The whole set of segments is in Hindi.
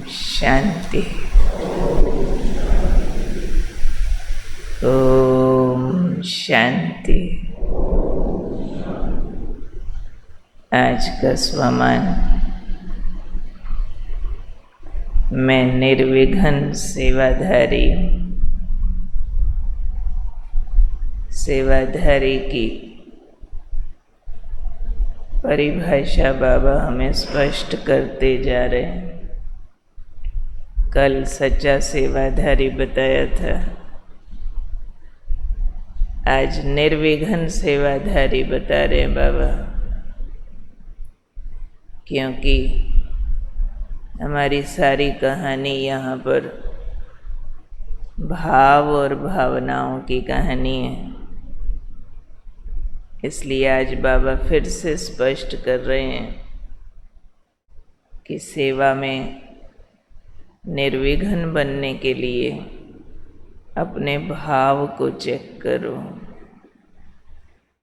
शांति। ओम शांति। आज का स्वमान, मैं निर्विघ्न सेवाधारी हूँ। सेवाधारी की परिभाषा बाबा हमें स्पष्ट करते जा रहे हैं। कल सच्चा सेवाधारी बताया था, आज निर्विघ्न सेवाधारी बता रहे हैं बाबा। क्योंकि हमारी सारी कहानी यहाँ पर भाव और भावनाओं की कहानी है। इसलिए आज बाबा फिर से स्पष्ट कर रहे हैं कि सेवा में निर्विघ्न बनने के लिए अपने भाव को चेक करो।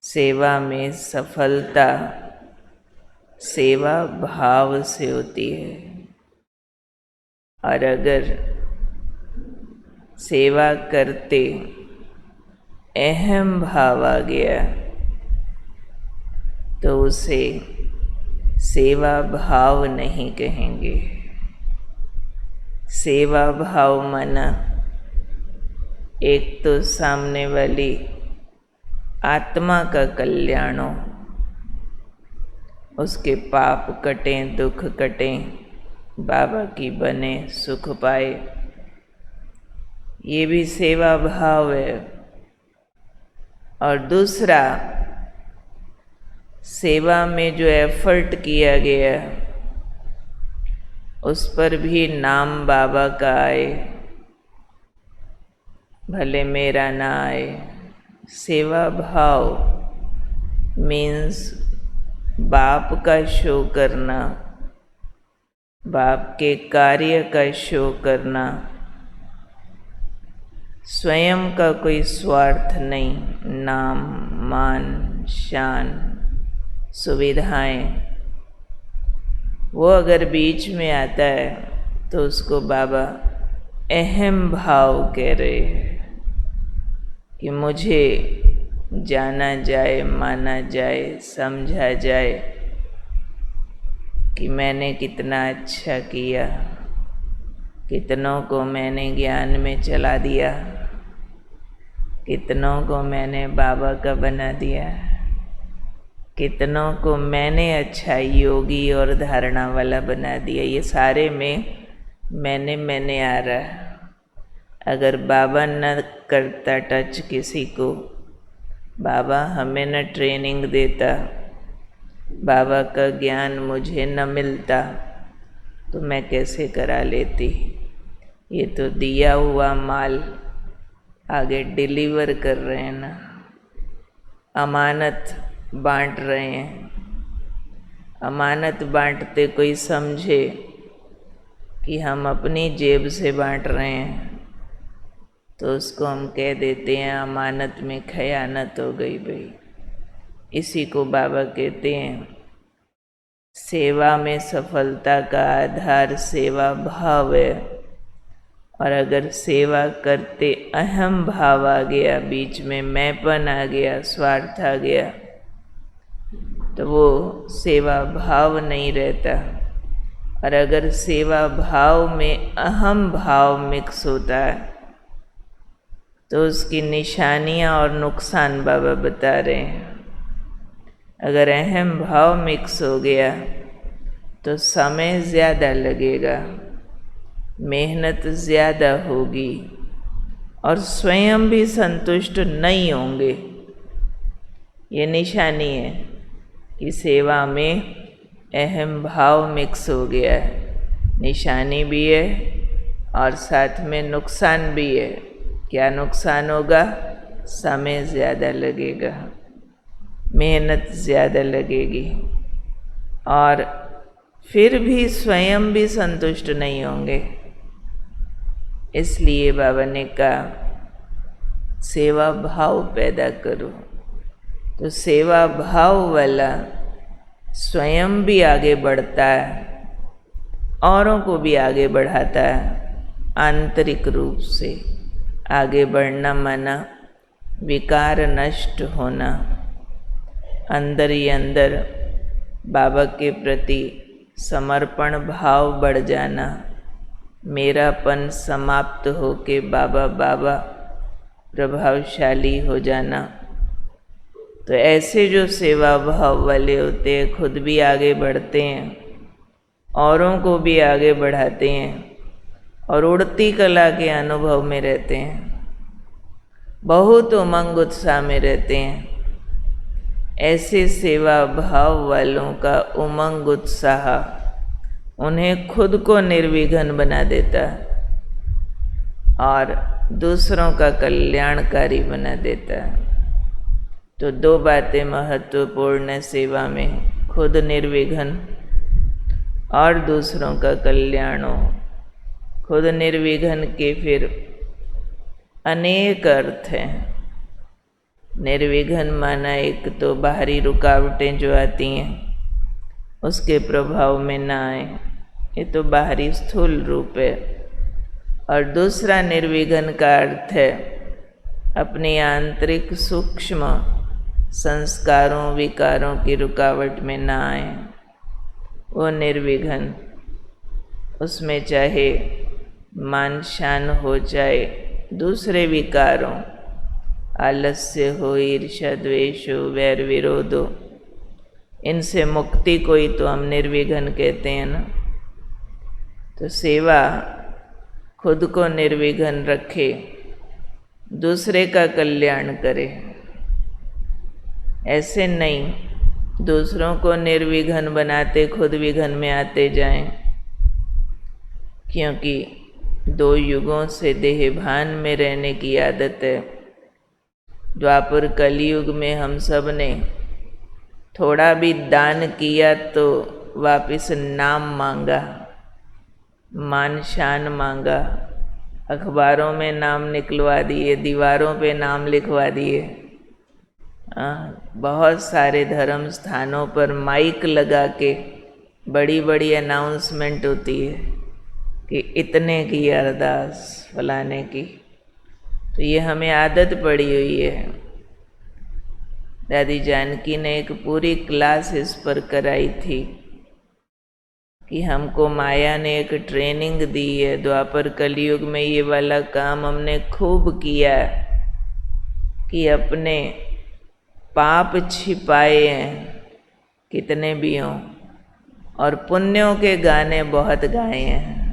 सेवा में सफलता सेवा भाव से होती है, और अगर सेवा करते अहम भाव आ गया तो उसे सेवा भाव नहीं कहेंगे। सेवा भाव माना एक तो सामने वाली आत्मा का कल्याण हो, उसके पाप कटें, दुख कटें, बाबा की बने, सुख पाए, ये भी सेवा भाव है। और दूसरा, सेवा में जो एफर्ट किया गया उस पर भी नाम बाबा का आए, भले मेरा ना आए। सेवा भाव मीन्स बाप का शो करना, बाप के कार्य का शो करना, स्वयं का कोई स्वार्थ नहीं। नाम, मान, शान, सुविधाएं, वो अगर बीच में आता है तो उसको बाबा अहम भाव कह रहे हैं कि मुझे जाना जाए, माना जाए, समझा जाए कि मैंने कितना अच्छा किया, कितनों को मैंने ज्ञान में चला दिया, कितनों को मैंने बाबा का बना दिया, कितनों को मैंने अच्छा योगी और धारणा वाला बना दिया। ये सारे में मैंने आ रहा। अगर बाबा न करता टच किसी को, बाबा हमें न ट्रेनिंग देता, बाबा का ज्ञान मुझे न मिलता, तो मैं कैसे करा लेती। ये तो दिया हुआ माल आगे डिलीवर कर रहे हैं ना, अमानत बांट रहे हैं। अमानत बांटते कोई समझे कि हम अपनी जेब से बांट रहे हैं तो उसको हम कह देते हैं अमानत में खयानत हो गई भाई। इसी को बाबा कहते हैं सेवा में सफलता का आधार सेवा भाव है। और अगर सेवा करते अहम भाव आ गया, बीच में मैंपन आ गया, स्वार्थ आ गया, तो वो सेवा भाव नहीं रहता। और अगर सेवा भाव में अहम भाव मिक्स होता है तो उसकी निशानियां और नुकसान बाबा बता रहे हैं। अगर अहम भाव मिक्स हो गया तो समय ज़्यादा लगेगा, मेहनत ज़्यादा होगी और स्वयं भी संतुष्ट नहीं होंगे। ये निशानी है कि सेवा में अहम भाव मिक्स हो गया है। निशानी भी है और साथ में नुकसान भी है। क्या नुकसान होगा? समय ज़्यादा लगेगा, मेहनत ज़्यादा लगेगी और फिर भी स्वयं भी संतुष्ट नहीं होंगे। इसलिए बाबा ने कहा सेवा भाव पैदा करो। तो सेवा भाव वाला स्वयं भी आगे बढ़ता है औरों को भी आगे बढ़ाता है। आंतरिक रूप से आगे बढ़ना माना विकार नष्ट होना, अंदर ही अंदर बाबा के प्रति समर्पण भाव बढ़ जाना, मेरापन समाप्त हो के बाबा बाबा प्रभावशाली हो जाना। तो ऐसे जो सेवा भाव वाले होते हैं खुद भी आगे बढ़ते हैं, औरों को भी आगे बढ़ाते हैं और उड़ती कला के अनुभव में रहते हैं, बहुत उमंग उत्साह में रहते हैं। ऐसे सेवा भाव वालों का उमंग उत्साह उन्हें खुद को निर्विघ्न बना देता है और दूसरों का कल्याणकारी बना देता है। तो दो बातें महत्वपूर्ण सेवा में, खुद निर्विघ्न और दूसरों का कल्याण हो। खुद निर्विघ्न के फिर अनेक अर्थ हैं। निर्विघ्न माना एक तो बाहरी रुकावटें जो आती हैं उसके प्रभाव में ना आए, ये तो बाहरी स्थूल रूप है। और दूसरा निर्विघ्न का अर्थ है अपनी आंतरिक सूक्ष्म संस्कारों विकारों की रुकावट में ना आए, वो निर्विघ्न। उसमें चाहे मान शान हो, चाहे दूसरे विकारों, आलस्य हो, ईर्ष्या द्वेष हो, वैर विरोध हो, इनसे मुक्ति को ही तो हम निर्विघ्न कहते हैं ना। तो सेवा खुद को निर्विघ्न रखे, दूसरे का कल्याण करे। ऐसे नहीं दूसरों को निर्विघ्न बनाते खुद विघ्न में आते जाएं, क्योंकि दो युगों से देहभान में रहने की आदत है। द्वापर कलयुग में हम सब ने थोड़ा भी दान किया तो वापस नाम मांगा, मान शान मांगा, अखबारों में नाम निकलवा दिए, दीवारों पे नाम लिखवा दिए। बहुत सारे धर्म स्थानों पर माइक लगा के बड़ी बड़ी अनाउंसमेंट होती है कि इतने की अरदास फलाने की। तो ये हमें आदत पड़ी हुई है। दादी जानकी ने एक पूरी क्लास इस पर कराई थी कि हमको माया ने एक ट्रेनिंग दी है। द्वापर कलयुग में ये वाला काम हमने खूब किया कि अपने पाप छिपाए हैं कितने भी हों, और पुण्यों के गाने बहुत गाए हैं।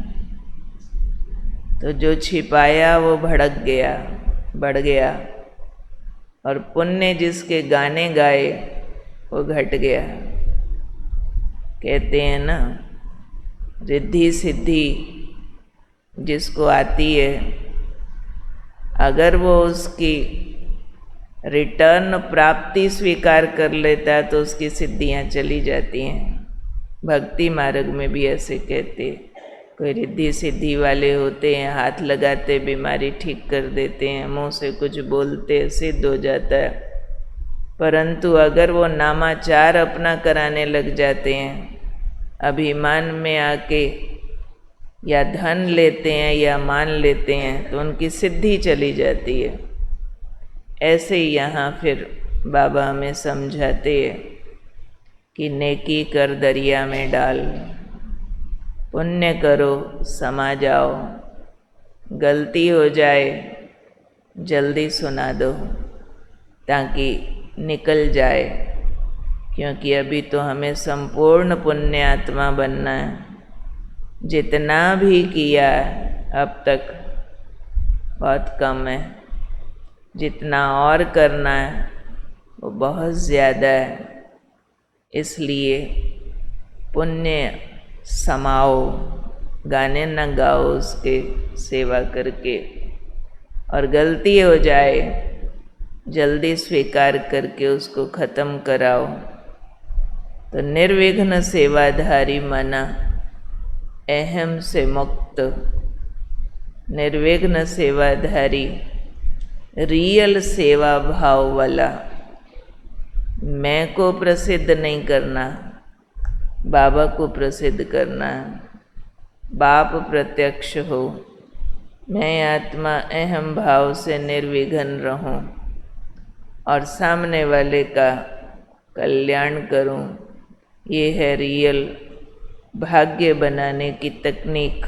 तो जो छिपाया वो भड़क गया, बढ़ गया, और पुण्य जिसके गाने गाए वो घट गया। कहते हैं ना, रिद्धि सिद्धि जिसको आती है, अगर वो उसकी रिटर्न प्राप्ति स्वीकार कर लेता है तो उसकी सिद्धियां चली जाती हैं। भक्ति मार्ग में भी ऐसे कहते, कोई रिद्धि सिद्धि वाले होते हैं, हाथ लगाते बीमारी ठीक कर देते हैं, मुंह से कुछ बोलते सिद्ध हो जाता है। परंतु अगर वो नामाचार अपना कराने लग जाते हैं, अभिमान में आके या धन लेते हैं या मान लेते हैं, तो उनकी सिद्धि चली जाती है। ऐसे ही यहाँ फिर बाबा हमें समझाते हैं कि नेकी कर दरिया में डाल, पुण्य करो समा जाओ, गलती हो जाए जल्दी सुना दो ताकि निकल जाए, क्योंकि अभी तो हमें संपूर्ण पुण्य आत्मा बनना है। जितना भी किया अब तक बहुत कम है, जितना और करना है वो बहुत ज़्यादा है। इसलिए पुण्य समाओ, गाने न गाओ उसके सेवा करके, और गलती हो जाए जल्दी स्वीकार करके उसको ख़त्म कराओ। तो निर्विघ्न सेवाधारी माना अहम से मुक्त, निर्विघ्न सेवाधारी रियल सेवा भाव वाला। मैं को प्रसिद्ध नहीं करना, बाबा को प्रसिद्ध करना है। बाप प्रत्यक्ष हो, मैं आत्मा अहम भाव से निर्विघ्न रहूं और सामने वाले का कल्याण करूं। ये है रियल भाग्य बनाने की तकनीक।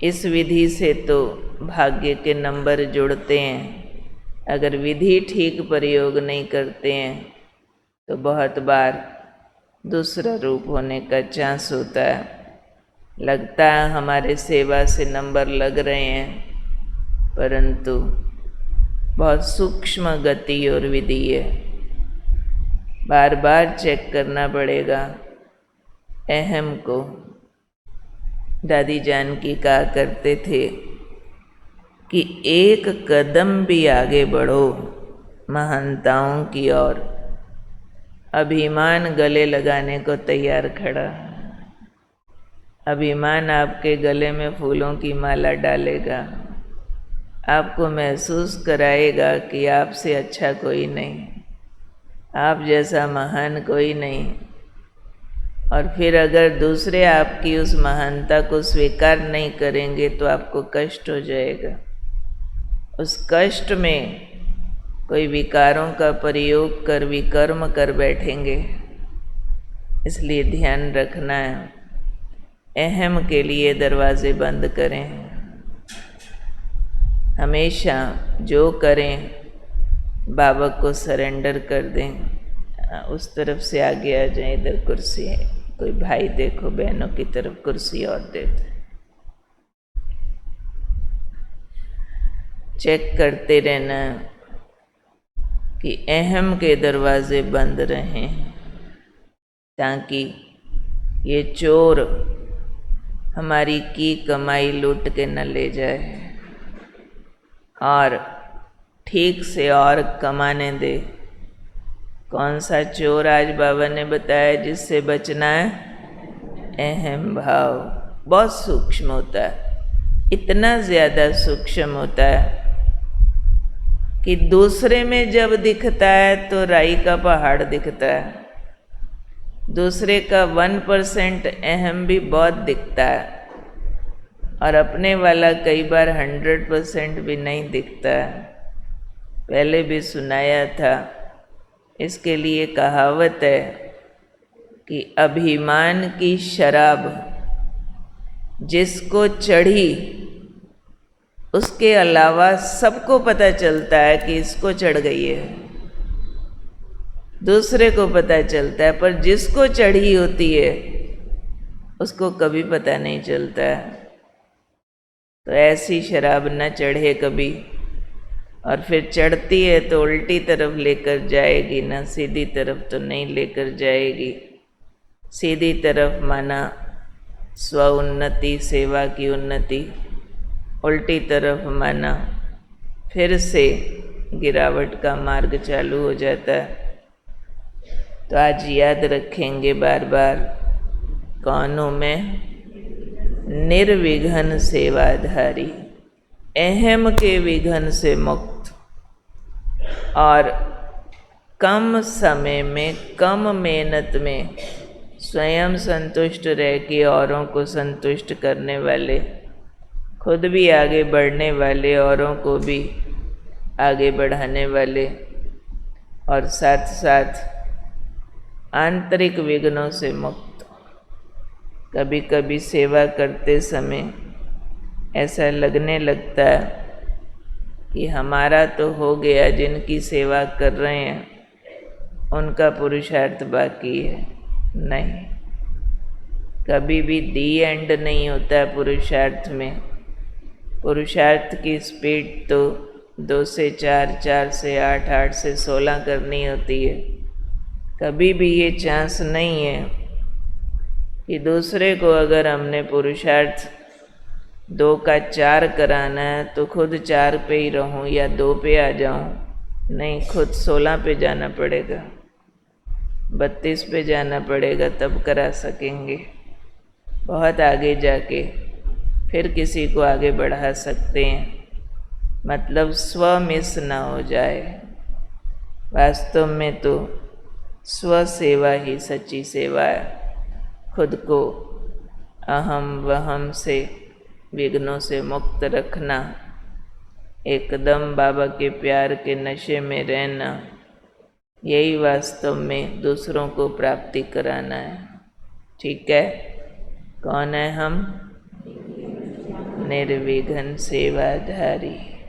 इस विधि से तो भाग्य के नंबर जुड़ते हैं। अगर विधि ठीक प्रयोग नहीं करते हैं तो बहुत बार दूसरा रूप होने का चांस होता है। लगता है हमारे सेवा से नंबर लग रहे हैं, परंतु बहुत सूक्ष्म गति और विधि है। बार बार चेक करना पड़ेगा अहम को। दादी जानकी कहा करते थे कि एक कदम भी आगे बढ़ो महानताओं की ओर, अभिमान गले लगाने को तैयार खड़ा। अभिमान आपके गले में फूलों की माला डालेगा, आपको महसूस कराएगा कि आपसे अच्छा कोई नहीं, आप जैसा महान कोई नहीं। और फिर अगर दूसरे आपकी उस महानता को स्वीकार नहीं करेंगे तो आपको कष्ट हो जाएगा। उस कष्ट में कोई विकारों का प्रयोग कर विकर्म कर बैठेंगे। इसलिए ध्यान रखना है, अहम के लिए दरवाजे बंद करें। हमेशा जो करें बाबा को सरेंडर कर दें। उस तरफ से आगे आ जाए, इधर कुर्सी है, कोई भाई देखो बहनों की तरफ कुर्सी और देते। चेक करते रहना कि अहम के दरवाजे बंद रहें, ताकि ये चोर हमारी की कमाई लूट के न ले जाए और ठीक से और कमाने दे। कौन सा चोर आज बाबा ने बताया जिससे बचना है? अहम भाव। बहुत सूक्ष्म होता है, इतना ज़्यादा सूक्ष्म होता है कि दूसरे में जब दिखता है तो राई का पहाड़ दिखता है। दूसरे का 1% अहम भी बहुत दिखता है और अपने वाला कई बार 100% भी नहीं दिखता है। पहले भी सुनाया था। इसके लिए कहावत है कि अभिमान की शराब जिसको चढ़ी उसके अलावा सबको पता चलता है कि इसको चढ़ गई है। दूसरे को पता चलता है, पर जिसको चढ़ी होती है उसको कभी पता नहीं चलता है। तो ऐसी शराब न चढ़े कभी, और फिर चढ़ती है तो उल्टी तरफ लेकर जाएगी, ना सीधी तरफ तो नहीं लेकर जाएगी। सीधी तरफ माना स्व उन्नति, सेवा की उन्नति, उल्टी तरफ माना फिर से गिरावट का मार्ग चालू हो जाता है। तो आज याद रखेंगे बार बार, कौन हूँ मैं? निर्विघ्न सेवाधारी, अहम के विघ्न से मुक्त और कम समय में, कम मेहनत में स्वयं संतुष्ट रह के औरों को संतुष्ट करने वाले, खुद भी आगे बढ़ने वाले, औरों को भी आगे बढ़ाने वाले, और साथ साथ आंतरिक विघ्नों से मुक्त। कभी कभी सेवा करते समय ऐसा लगने लगता है कि हमारा तो हो गया, जिनकी सेवा कर रहे हैं उनका पुरुषार्थ बाकी है। नहीं, कभी भी दी एंड नहीं होता है पुरुषार्थ में। पुरुषार्थ की स्पीड तो 2 से 4, 4 से 8, 8 से 16 करनी होती है। कभी भी ये चांस नहीं है कि दूसरे को अगर हमने पुरुषार्थ 2 का 4 कराना है तो खुद 4 पे ही रहूं या 2 पे आ जाऊं। नहीं, खुद 16 पे जाना पड़ेगा, 32 पे जाना पड़ेगा, तब करा सकेंगे। बहुत आगे जाके फिर किसी को आगे बढ़ा सकते हैं, मतलब स्व मिस ना हो जाए। वास्तव में तो स्व सेवा ही सच्ची सेवा है। खुद को अहम वहम से, विघ्नों से मुक्त रखना, एकदम बाबा के प्यार के नशे में रहना, यही वास्तव में दूसरों को प्राप्ति कराना है। ठीक है, कौन है हम? निर्विघ्न सेवाधारी।